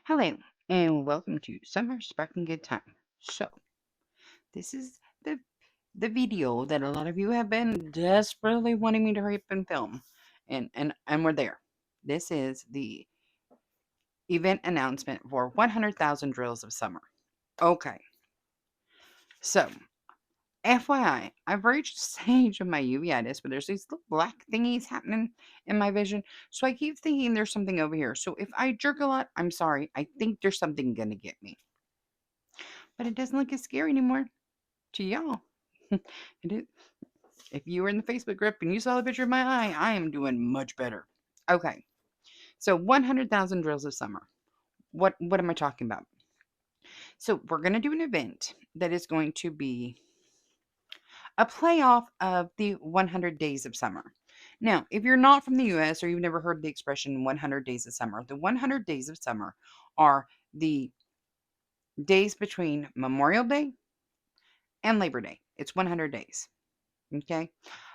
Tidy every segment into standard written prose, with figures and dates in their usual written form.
Hello, and welcome to Summer Sparkling Good Time. So, this is the video that a lot of you have been desperately wanting me to hurry up and film, and we're there. This is the event announcement for 100,000 drills of summer. Okay, so FYI, I've reached a stage of my uveitis where there's these little black thingies happening in my vision, so I keep thinking there's something over here. So if I jerk a lot, I'm sorry. I think there's something gonna get me, but it doesn't look as scary anymore to y'all. It is. If you were in the Facebook group and you saw the picture of my eye, I am doing much better. Okay, so 100,000 drills of summer. What am I talking about? So we're going to do an event that is going to be a playoff of the 100 days of summer. Now, if you're not from the US or you've never heard the expression 100 days of summer, the 100 days of summer are the days between Memorial Day and Labor Day. It's 100 days. Okay.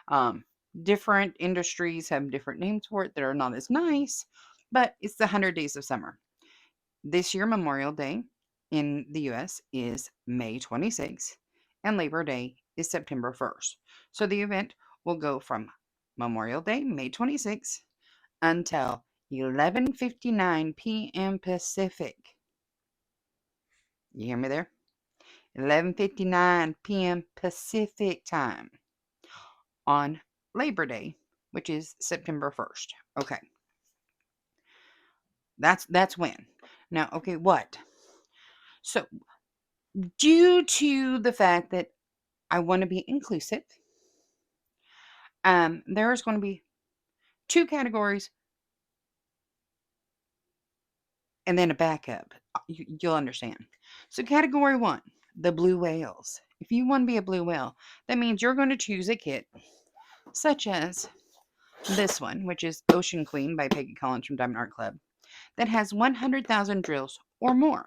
Um, Different industries have different names for it that are not as nice, but it's the 100 days of summer. This year, Memorial Day in the US is May 26th, and Labor Day is September 1st. So the event will go from Memorial Day, May 26th, until 11:59 p.m. Pacific. You hear me there? 11:59 p.m. Pacific time on Labor Day, which is September 1st. Okay. That's when. Now, okay, what? So, due to the fact that I want to be inclusive, there's going to be two categories and then a backup. You'll understand. So, category one, the blue whales. If you want to be a blue whale, that means you're going to choose a kit such as this one, which is Ocean Queen by Peggy Collins from Diamond Art Club, that has 100,000 drills or more.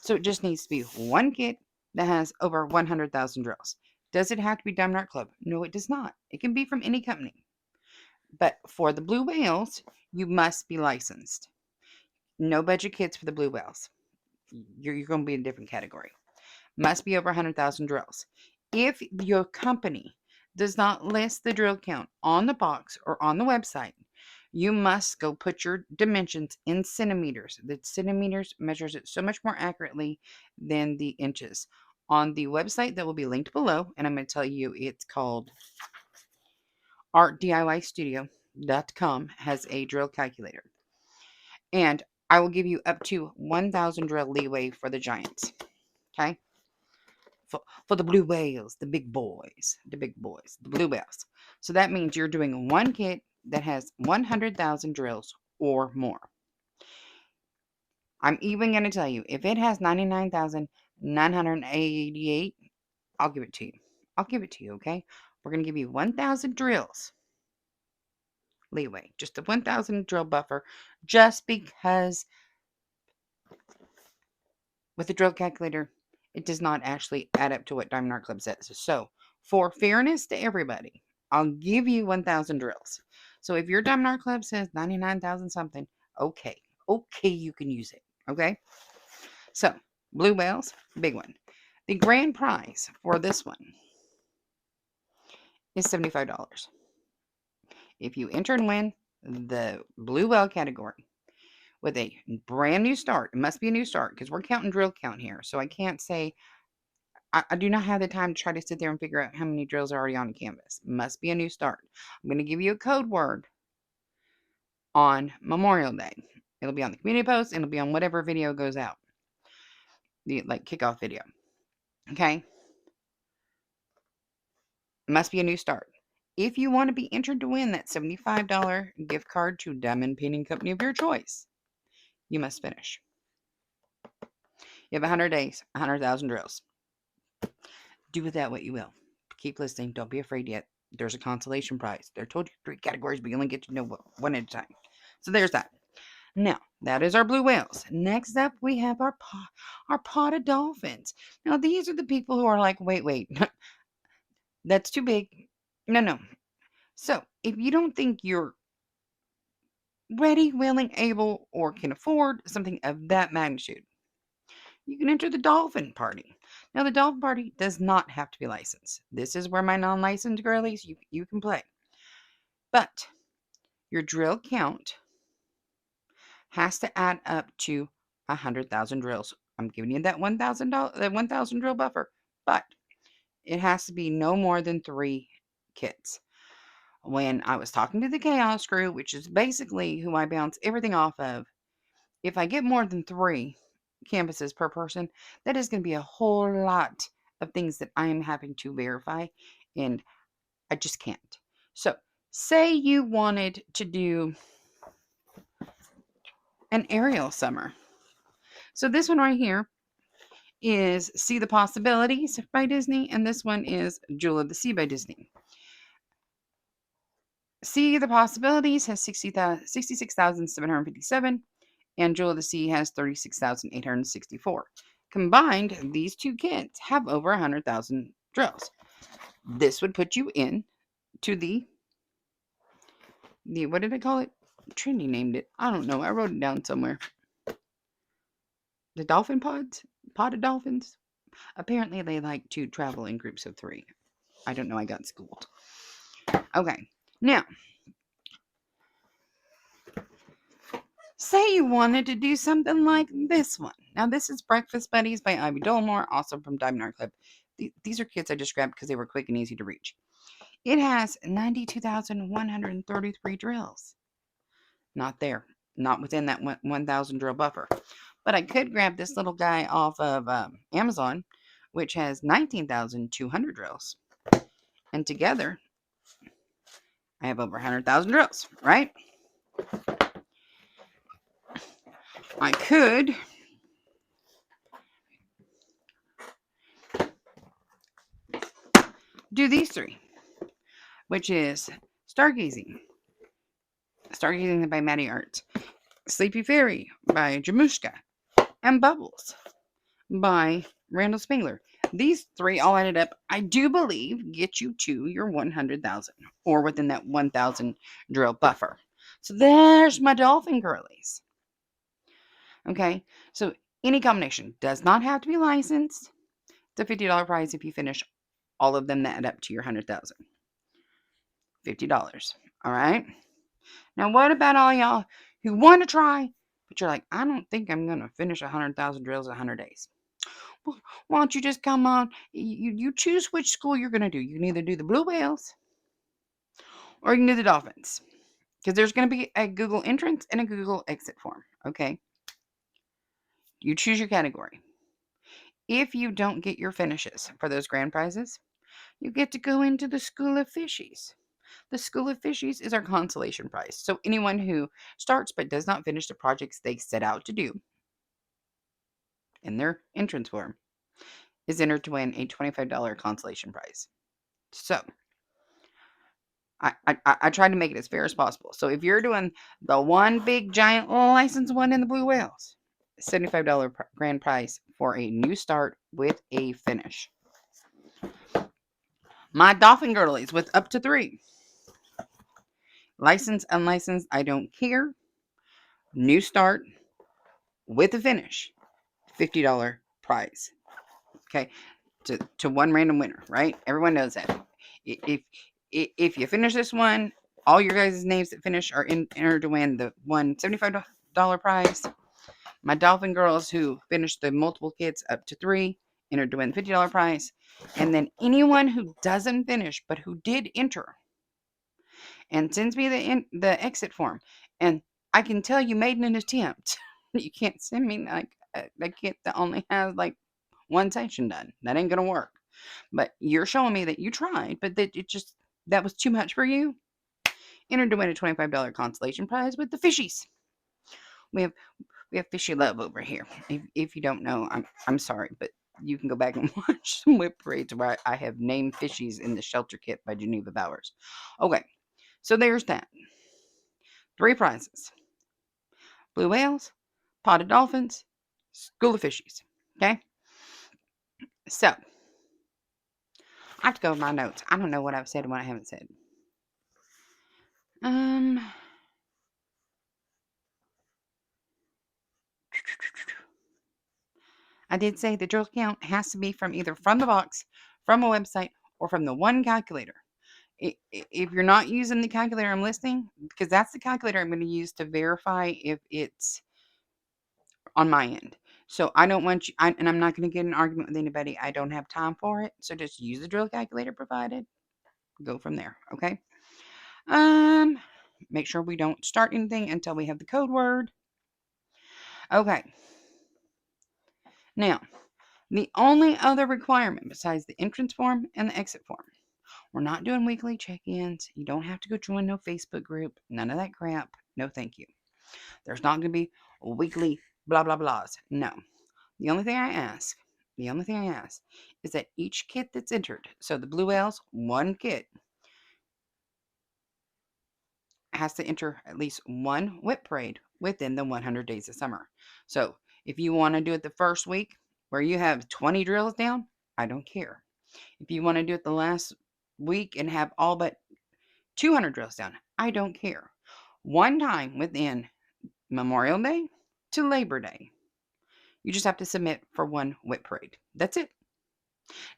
So it just needs to be one kit that has over 100,000 drills. Does it have to be Diamond Art Club? No, it does not. It can be from any company. But for the blue whales, you must be licensed. No budget kits for the blue whales. You're going to be in a different category. Must be over 100,000 drills. If your company does not list the drill count on the box or on the website, you must go put your dimensions in centimeters. The centimeters measures it so much more accurately than the inches. On the website that will be linked below, and I'm going to tell you it's called artdiystudio.com, has a drill calculator. And I will give you up to 1,000 drill leeway for the giants. Okay? For the blue whales, the big boys, the blue whales. So that means you're doing one kit that has 100,000 drills or more. I'm even going to tell you, if it has 99,988, I'll give it to you. I'll give it to you, okay? We're going to give you 1,000 drills leeway, just a 1,000 drill buffer, just because with the drill calculator, it does not actually add up to what Diamond Art Club says. So, for fairness to everybody, I'll give you 1,000 drills. So, if your Diamond Art Club says 99,000 something, okay. Okay, you can use it. Okay? So, blue whales, big one. The grand prize for this one is $75. If you enter and win the blue whale category with a brand new start, it must be a new start because we're counting drill count here. So, I can't say I do not have the time to try to sit there and figure out how many drills are already on the canvas. Must be a new start. I'm going to give you a code word on Memorial Day. It'll be on the community post. And it'll be on whatever video goes out. The kickoff video. Okay? Must be a new start. If you want to be entered to win that $75 gift card to diamond painting company of your choice, you must finish. You have 100 days, 100,000 drills. Do with that what you will. Keep listening. Don't be afraid yet. There's a consolation prize. They're told you 3 categories, but you only get to know one at a time. So there's that. Now, that is our blue whales. Next up, we have our pot of dolphins. Now, these are the people who are like, wait, that's too big. No. So, if you don't think you're ready, willing, able, or can afford something of that magnitude, you can enter the Dolphin Party. Now, the Dolphin Party does not have to be licensed. This is where my non-licensed girlies, you can play. But your drill count has to add up to 100,000 drills. I'm giving you that $1,000 drill buffer, but it has to be no more than 3 kits. When I was talking to the Chaos Crew, which is basically who I bounce everything off of, if I get more than 3 campuses per person, that is going to be a whole lot of things that I am having to verify, and I just can't. So, say you wanted to do an aerial summer. So, this one right here is See the Possibilities by Disney, and this one is Jewel of the Sea by Disney. See the Possibilities has 66,757, and Jewel of the Sea has 36,864. Combined, these two kits have over 100,000 drills. This would put you in to the what did I call it? Trinity named it. I don't know. I wrote it down somewhere. The dolphin pods? Pod of dolphins? Apparently they like to travel in groups of 3. I don't know. I got schooled. Okay. Now, say you wanted to do something like this one. Now, this is Breakfast Buddies by Ivy Dolmore, also from Diamond Art Club. These are kits I just grabbed because they were quick and easy to reach. It has 92,133 drills. Not there. Not within that 1,000 drill buffer. But I could grab this little guy off of Amazon, which has 19,200 drills. And together, I have over 100,000 drills, right? I could do these 3, which is Stargazing by Maddie Art, Sleepy Fairy by Jamushka, and Bubbles by Randall Spangler. These 3 all added up, I do believe, get you to your 100,000 or within that 1,000 drill buffer. So there's my dolphin girlies. Okay, so any combination does not have to be licensed. It's a $50 prize if you finish all of them that add up to your 100,000. $50. All right. Now, what about all y'all who want to try, but you're like, I don't think I'm going to finish 100,000 drills in 100 days? Well, why don't you just come on? You choose which school you're going to do. You can either do the Blue Whales or you can do the Dolphins, because there's going to be a Google entrance and a Google exit form. Okay. You choose your category. If you don't get your finishes for those grand prizes, you get to go into the School of Fishies. The School of Fishies is our consolation prize. So anyone who starts but does not finish the projects they set out to do in their entrance form is entered to win a $25 consolation prize. So I tried to make it as fair as possible. So if you're doing the one big giant license one in the Blue Whales, $75 grand prize for a new start with a finish. My Dolphin Girlies with up to 3. Licensed, unlicensed, I don't care. New start with a finish. $50 prize. Okay. To one random winner, right? Everyone knows that. If you finish this one, all your guys' names that finish are entered to win the one $75 prize. My Dolphin girls who finished the multiple kits up to 3 entered to win the $50 prize. And then anyone who doesn't finish but who did enter and sends me the exit form, and I can tell you made an attempt. You can't send me like a kit that only has like one section done. That ain't gonna work. But you're showing me that you tried, but that was too much for you. Entered to win a $25 consolation prize with the fishies. We have fishy love over here. If you don't know, I'm sorry, but you can go back and watch some whip parades where I have named fishies in the shelter kit by Geneva Bowers. Okay, so there's that. 3 prizes: Blue Whales, Potted Dolphins, School of Fishies. Okay, so I have to go with my notes. I don't know what I've said and what I haven't said. I did say the drill count has to be from either from the box, from a website, or from the one calculator. If you're not using the calculator I'm listing, because that's the calculator I'm going to use to verify if it's on my end. So I don't want you, and I'm not going to get in an argument with anybody. I don't have time for it. So just use the drill calculator provided. Go from there. Okay. Um, Make sure we don't start anything until we have the code word. Okay. Now, the only other requirement besides the entrance form and the exit form, we're not doing weekly check-ins. You don't have to go join no Facebook group. None of that crap. No, thank you. There's not going to be weekly blah blah blahs. No. The only thing I ask, is that each kit that's entered, so the Blue Whales, one kit, has to enter at least one whip parade within the 100 days of summer. So if you want to do it the first week where you have 20 drills down, I don't care. If you want to do it the last week and have all but 200 drills down, I don't care. One time within Memorial Day to Labor Day, you just have to submit for one whip parade. That's it.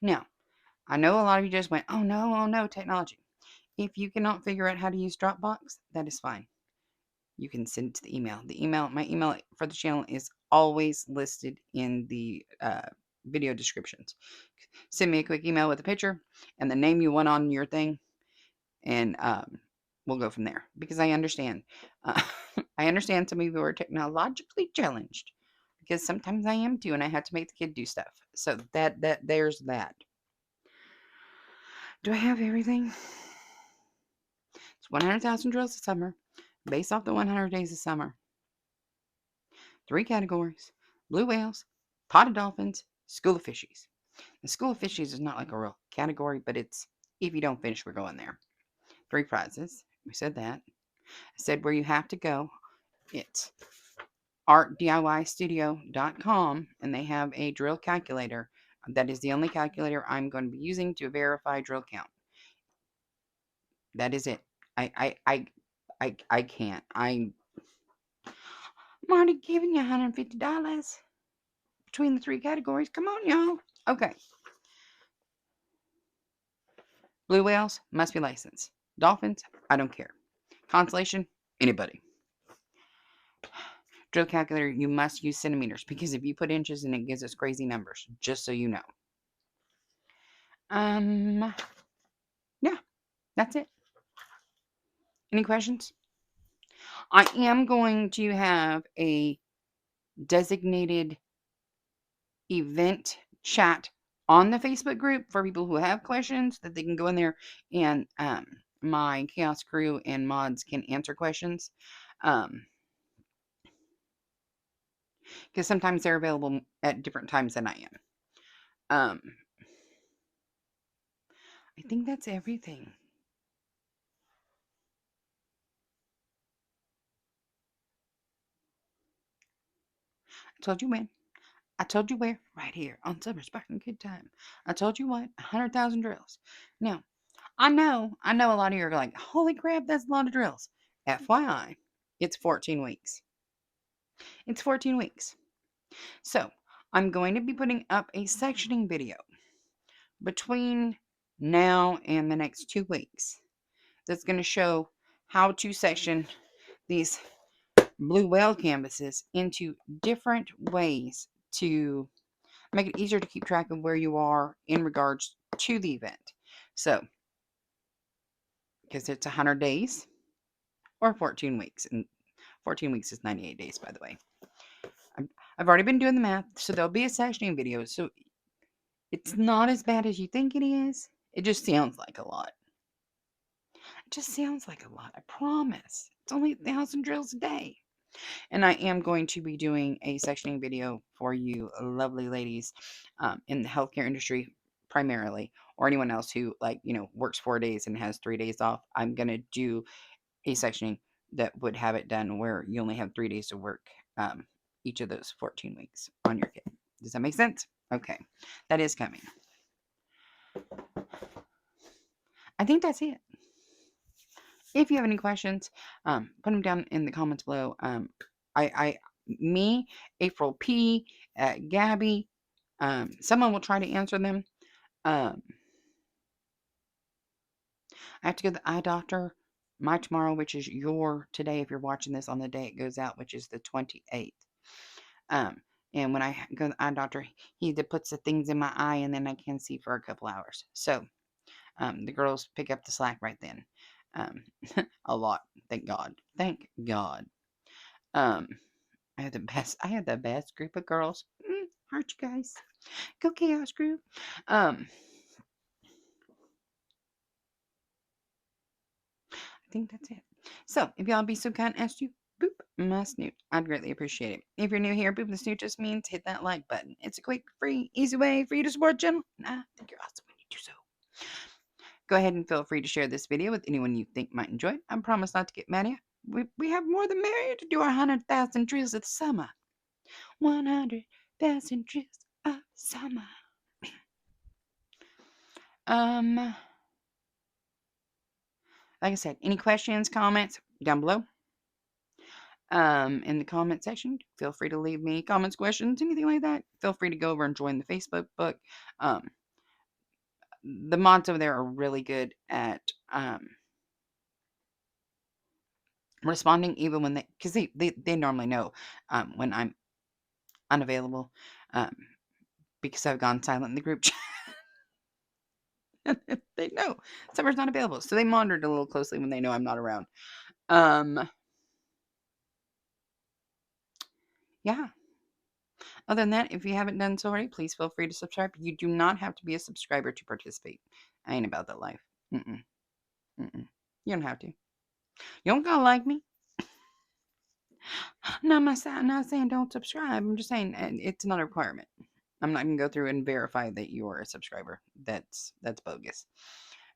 Now, I know a lot of you just went, oh no, technology. If you cannot figure out how to use Dropbox, that is fine. You can send it to the email. My email for the channel is always listed in the video descriptions. Send me a quick email with a picture and the name you want on your thing, and we'll go from there. Because I understand. I understand some of you are technologically challenged. Because sometimes I am too, and I have to make the kid do stuff. So there's that. Do I have everything? It's 100,000 drills a summer, based off the 100 days of summer. 3 categories: blue whales, potted dolphins, school of fishies. The school of fishies is not like a real category, but it's if you don't finish, we're going there. 3 prizes. We said that. I said where you have to go. It's artdiystudio.com, and they have a drill calculator. That is the only calculator I'm going to be using to verify drill count. That is it. I can't. I'm already giving you $150 between the 3 categories. Come on, y'all. Okay. Blue whales must be licensed. Dolphins, I don't care. Consolation, anybody. Drill calculator, you must use centimeters because if you put inches in, it gives us crazy numbers. Just so you know. Yeah, that's it. Any questions? I am going to have a designated event chat on the Facebook group for people who have questions that they can go in there and my chaos crew and mods can answer questions. Because sometimes they're available at different times than I am. I think that's everything. I told you when. I told you where. Right here on Summer Sparkling Good Time. I told you what. 100,000 drills. Now, I know a lot of you are like, holy crap, that's a lot of drills. FYI, it's 14 weeks. It's 14 weeks. So, I'm going to be putting up a sectioning video between now and the next 2 weeks that's going to show how to section these blue whale canvases into different ways to make it easier to keep track of where you are in regards to the event. So, because it's 100 days or 14 weeks, and 14 weeks is 98 days, by the way. I've already been doing the math, so there'll be a sectioning video. So, it's not as bad as you think it is. It just sounds like a lot. It just sounds like a lot. I promise. It's only 1,000 drills a day. And I am going to be doing a sectioning video for you lovely ladies in the healthcare industry primarily, or anyone else who works 4 days and has 3 days off. I'm going to do a sectioning that would have it done where you only have 3 days to work each of those 14 weeks on your kit. Does that make sense? Okay. That is coming. I think that's it. If you have any questions, put them down in the comments below. Me, April P, Gabby, Someone will try to answer them. Um, I have to go to the eye doctor my tomorrow, which is your today if you're watching this on the day it goes out, which is the 28th. Um, and when I go to the eye doctor, he either puts the things in my eye and then I can see for a couple hours. So the girls pick up the slack right then. Um, a lot. Thank God. Thank God. Um, I had the best group of girls. Aren't you guys? Go Chaos Group. Um, I think that's it. So, if y'all be so kind as to boop my snoot, I'd greatly appreciate it. If you're new here, boop the snoot just means hit that like button. It's a quick, free, easy way for you to support the channel. And I think you're awesome when you do so. Go ahead and feel free to share this video with anyone you think might enjoy it. I promise not to get mad at you. We have more than merry to do our 100,000 drills of the summer. 100,000 drills of summer. Um, like I said, any questions, comments down below. In the comment section, feel free to leave me comments, questions, anything like that. Feel free to go over and join the Facebook book. The mods over there are really good at responding, even when because they normally know when I'm unavailable, because I've gone silent in the group chat. They know Summer's not available, so they monitor it a little closely when they know I'm not around. Yeah. Other than that, if you haven't done so already, please feel free to subscribe. You do not have to be a subscriber to participate. I ain't about that life. Mm-mm. Mm-mm. You don't have to. You don't gotta like me. No, I'm not saying don't subscribe. I'm just saying it's not a requirement. I'm not gonna go through and verify that you're a subscriber. That's bogus.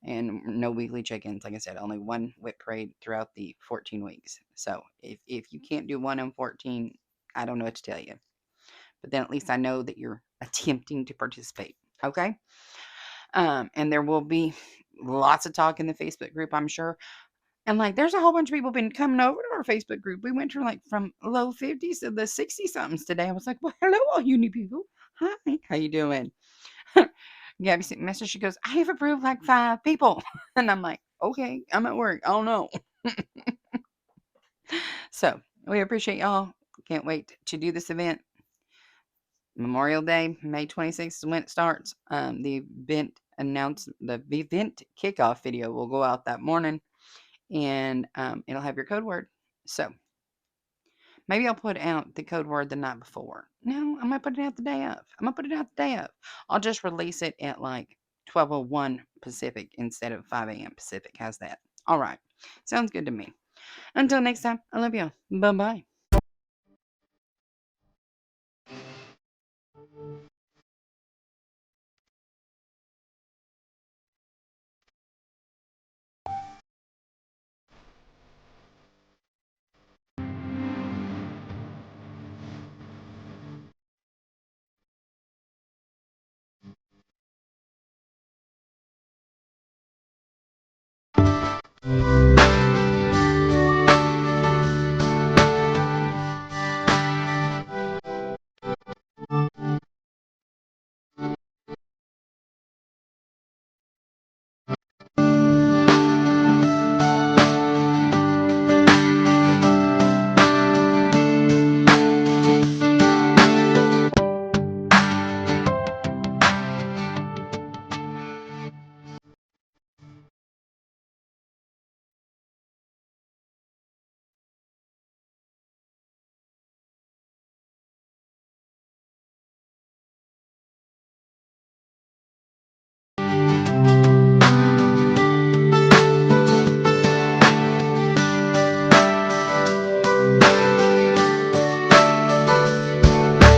And no weekly check-ins. Like I said, only one whip parade throughout the 14 weeks. So if you can't do one in 14, I don't know what to tell you. But then at least I know that you're attempting to participate. Okay. And there will be lots of talk in the Facebook group, I'm sure. And like, there's a whole bunch of people been coming over to our Facebook group. We went from low 50s to the 60 somethings today. I was like, well, hello, all you new people. Hi, how you doing? Gabby sent a message. She goes, I have approved like 5 people. And I'm like, okay, I'm at work. I don't know. So we appreciate y'all. Can't wait to do this event. Memorial Day, May 26th is when it starts. The event kickoff video will go out that morning, and it'll have your code word. So maybe I'll put out the code word the night before. No, I might put it out the day of. I'll just release it at like 12:01 Pacific instead of 5 a.m. Pacific. How's that? All right. Sounds good to me. Until next time, I love y'all. Bye-bye.